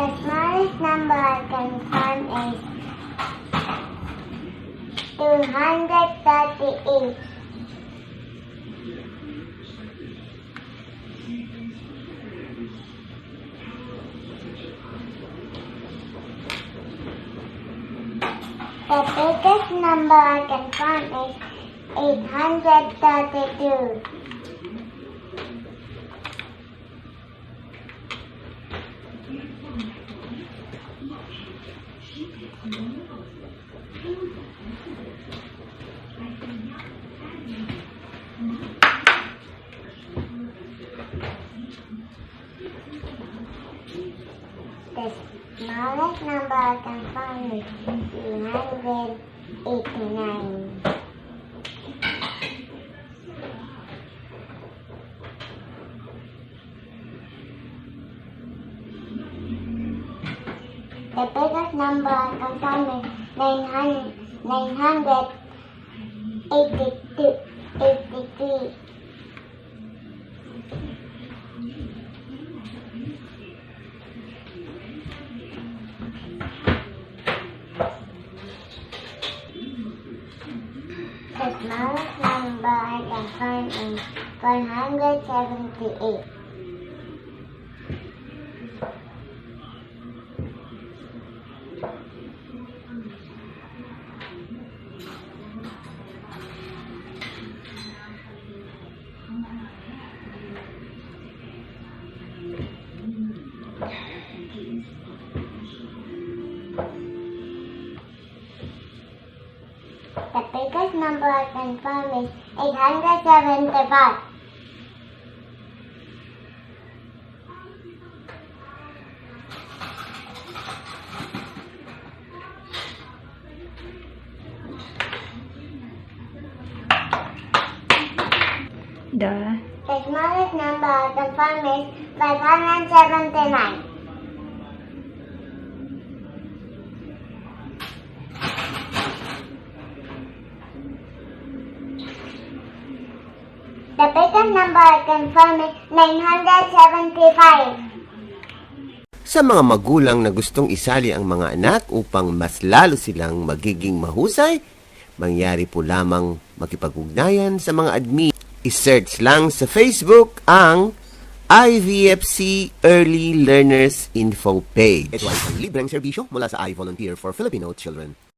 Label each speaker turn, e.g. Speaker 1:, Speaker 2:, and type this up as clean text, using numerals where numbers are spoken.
Speaker 1: The smallest number I can find is 238. The biggest number I can find is 832. The smallest number I can find is 389. The biggest number I can find is 983. The smallest number I can find is 178. The biggest number I can find is 875. The smallest number I can find is 579. The biggest number I can find is 975.
Speaker 2: Sa mga magulang na gustong isali ang mga anak upang mas lalo silang magiging mahusay, mangyari po lamang makipag-ugnayan sa mga admin. I-search lang sa Facebook ang IVFC Early Learners Info Page. Ito ay isang libreng serbisyo mula sa iVolunteer for Filipino Children.